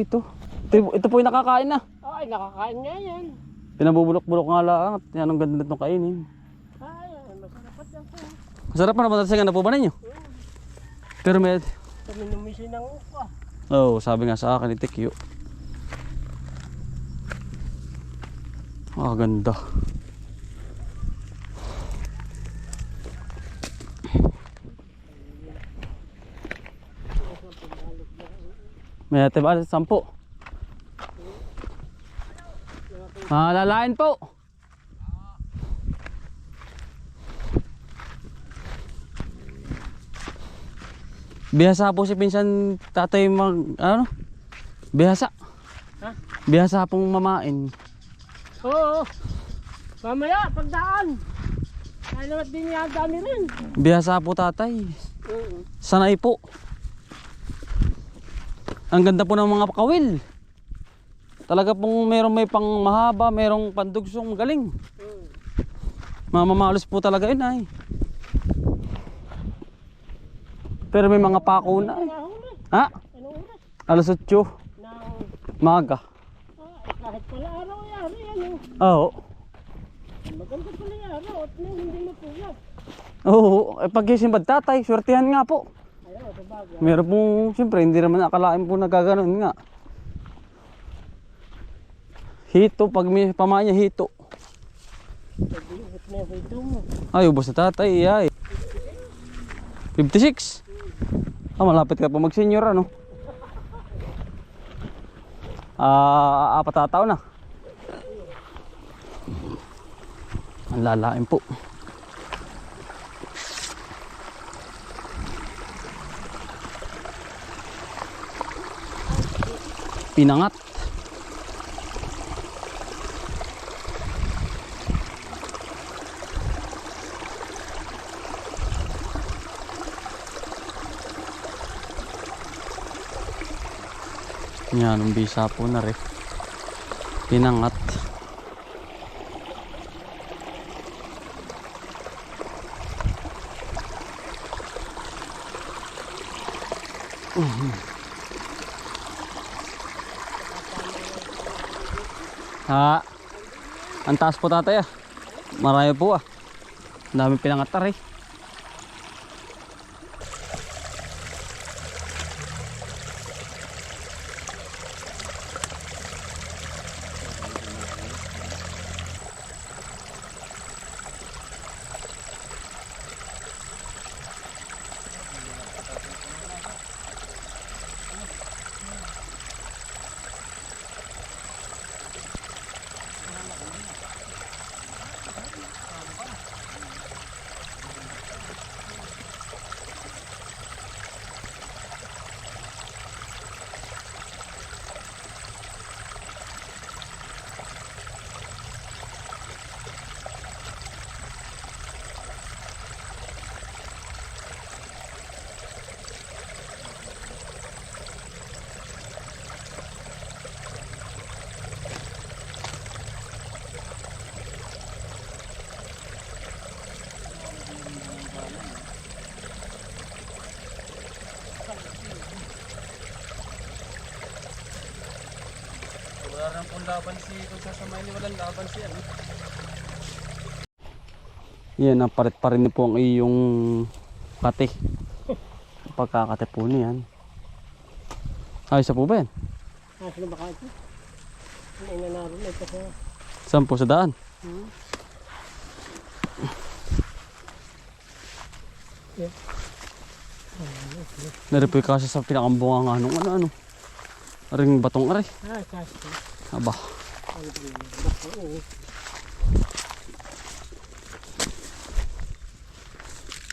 Ito po yung nakakain na. Ay, nakakain nga yan. Pinabubulok-bulok nga lang at yan ang ganda nitong kainin. Ay, masarap yan po. Masarap pa naman na po ba ninyo? Pero may... Kami numisi ng upa. Oo, sabi nga sa akin, itikyo. Ah, ganda. May ate ba? 10. Lalain po. Bihasa po si pinsan tatay ano? Bihasa. Ha? Bihasa pong mamain. Oo. Mamaya, pagdaan. Ay naman din yan, dami rin. Bihasa po tatay. Oo. Sanay po. Ang ganda po ng mga pakawil. Talaga pong may pang mahaba, merong pandugsong galing. Mamamalos po talaga yun ay. Pero may mga pako na eh. Ha? Anong oras? Alas 8. Nang, Maga. kahit pala araw yan, ano. Oo. Maganda pala yung araw at nang hindi mapuyat. Oo. Pag-ising ba tatay, swertihan nga po. Ayaw, babaga. Meron pong, siyempre, hindi naman akalain po nagkaganon nga. Hito, pag may pamanya hito. Pag-iubot na yung hito mo. Ay, ubos na tatay, ay. 56. Malapit ka pa mag-senior, ano? 4 na taon na. Ang lalain po. Pinangat. Yan, ang bisa po na rin. Pinangat. Ha? Ang taas po tatay ah. Marami po ah. Ang daming pinangat na rin. Wala rin pong laban kung sasamayin niyo walang laban ano. Yan, naparit pa rin po ang iyong kate. Pagkakate po niyan. Ayos na po ba yan? Sino ba kayo? Ano na naroon ito sa... Saan po sa daan? Yeah. Naripoy kasi sa pinakambunga nga nung ano. Aring batong aray. Kasi. Aba.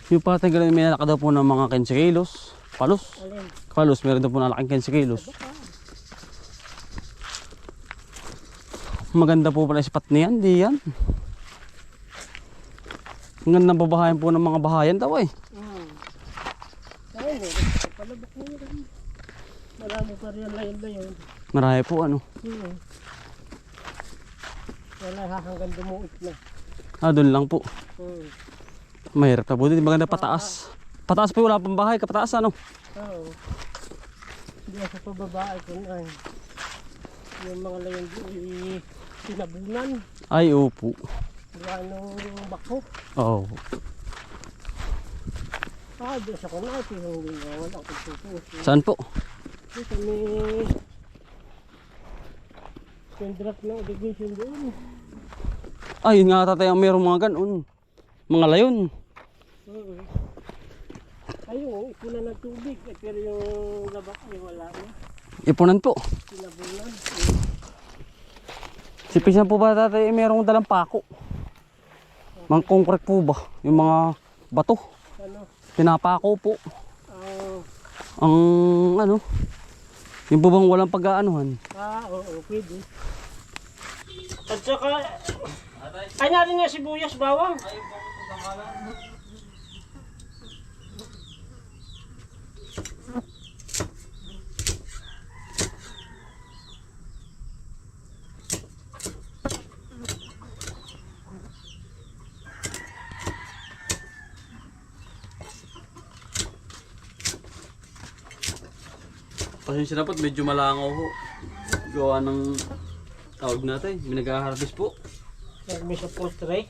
Yung patay galing may nalaka daw po ng mga 15 kilos. Palos. Alin? Palos, meron daw po nalaking 15 kilos. Maganda po pala ispat niyan, di yan. Ang ganda ng babahayan po ng mga bahayan daw eh. Ayun eh, palabok mo yun. Marami pa rin layon ba yun? Marami po ano. Wala hanggang dumuot na. Doon lang po. Mahirap na po. Di maganda pataas. Pataas po wala pang bahay, kapataas ano. Oo. Diyan sa pababa ito na yung mga layon sinabunan. Ay, opo. Gano'ng bako. Oo. Doon sa kuna, ito yung lingawal ang pagtutusin. Saan po? Ito may sendrak ng irrigation doon. Ay, yun nga tatay, mayroong mga ganon. Mga layon. Ayun, ipunan ng tubig. Pero yung labak ay wala na. Ipunan po. Sinabunan. Si Pisan po ba tatay, mayroong dalang pako? Mga concrete po ba? Yung mga bato. Ano? Pinapako po. Ang ano? Yung po bang walang pag-aanuhan? Oo, pwede. At saka, ay natin nga sibuyas, bawang. Pasensya na po, medyo malangaw po. Gawa ng tawag natin, may nag-harvest po. May sa poultry.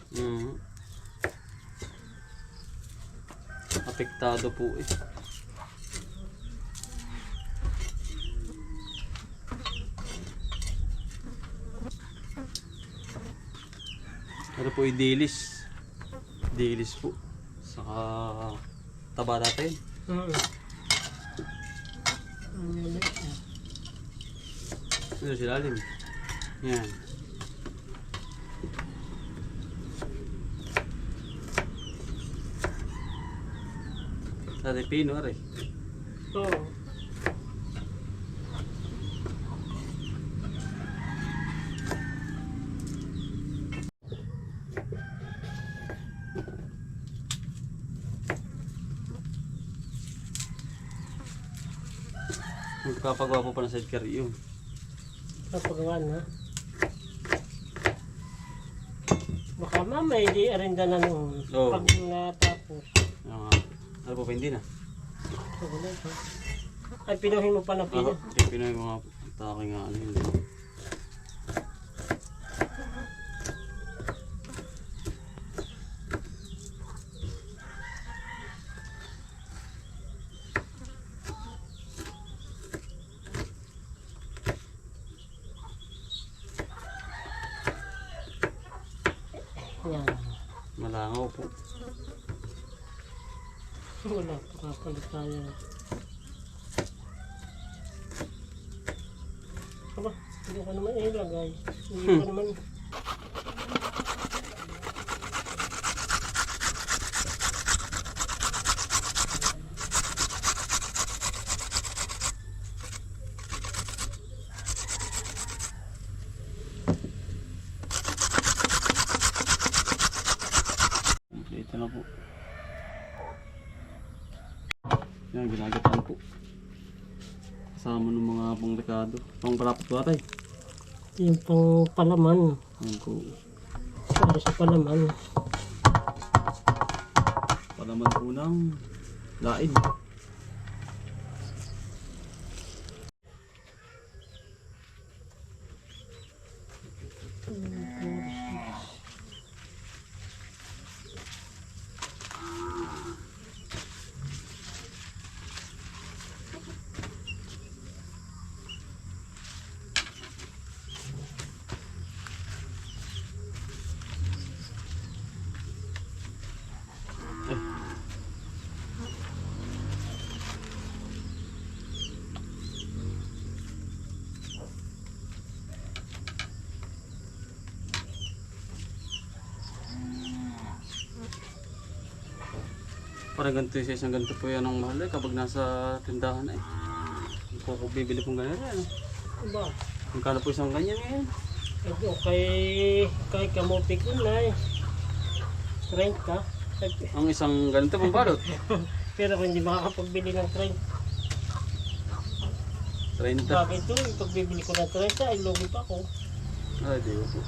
Apektado po eh. Ano po yung dilis. Dilis po. Saka taba natin. Ano sila lalim? Yan. Sa pino rin. Oo. Magpapagawa po pa ng side carry yun. Kapagawa na. Baka mamay hindi arinda na noon. Oo. Pag natapos. Ano po pa hindi na? So, wala ito. Ay, pinuhin mo pa na pino. Pinoy mga take nga ano yun. Yan. Malangaw po. Wala, pakapalit tayo. Aba, hindi ko naman ilagay. Hindi ko naman. Ito na po. Yan, ginagatan po. Kasama ng mga pangrekado. Pangparapat po atay. Yung pang palaman. Yan po. Para sa palaman. Palaman po ng lain. Parang ganito yung isang ganito po yan ang mahal eh kapag nasa tindahan eh. Kung bibili pong ganyan eh. Aba, Magkano po isang ganyan ngayon? ito kay kamote ko na eh. 30. Ang isang ganito pong balot. Pero kung hindi makakapagbili ng 30. 30. Bakit ito? Pag bibili ko ng 30 ay logo pa ako. Ay, di ko po.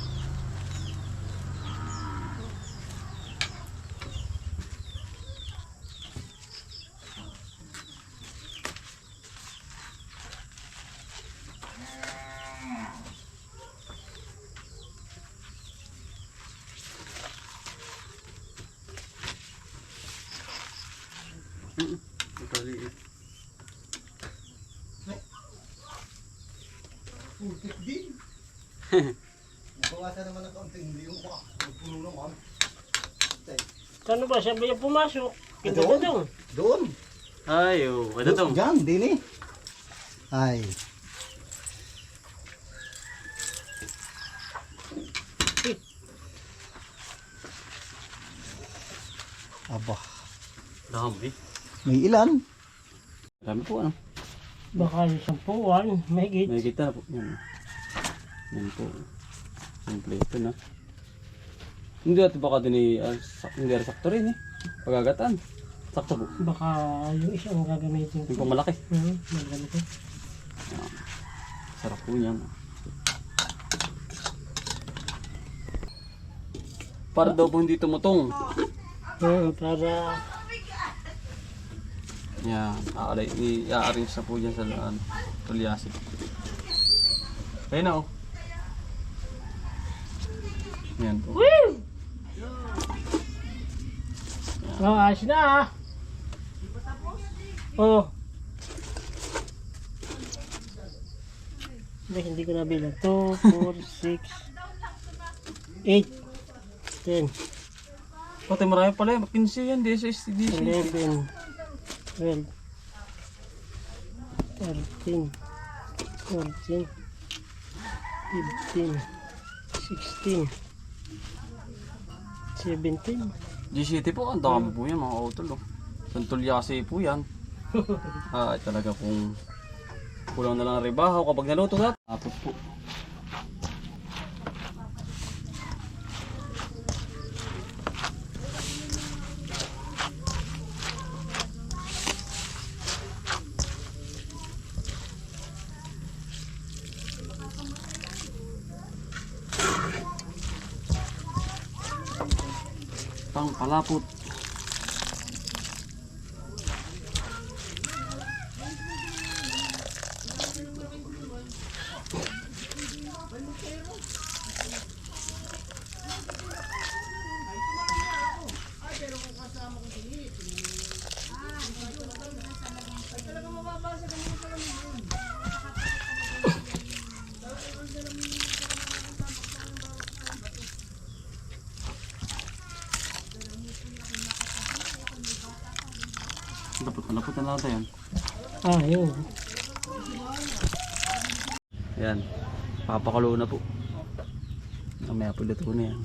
Maliit. Putik din. Bawasan naman ng kaunting hindi yung puno naman. Saan ba siya ba yung pumasok? Kinto Doon. doon. Doon. Ay, oh. Ano to? Diyan, din eh. Ay. Aba, Dami. may ilan? Dami po ano. Baka yung sampuan. May git. May kita po. Yan. Yan po. Kompleto na. Hindi natin baka din hindi rin sakto rin eh. Pagagataan. Sakto po. Baka yung isang gagamitin Yung ko. pamalaki. Malaki. Yan. Sarap po yan. Para daw po hindi tumutong. Para Yan. I-arrange na po dyan sa tulyasik. Kaya na oh. Yan po. oh, ayos na ah. Oh. Hindi ko nabilang. 2, 4, 6, 8, 10, Pati marami pala yan. 15 yan. 16, 11, 12, 13, 14, 15, 16, 17. G-City po. Ang dami po yan mga utol. Oh. Tulyasi po yan. Talaga pong kulang na lang ang ribahaw kapag naluto na. Tapos po. Pang palapot. Lapot na lang yan. Ah, yun. Yan. Papakulo na po. Mamaya po luto na yan.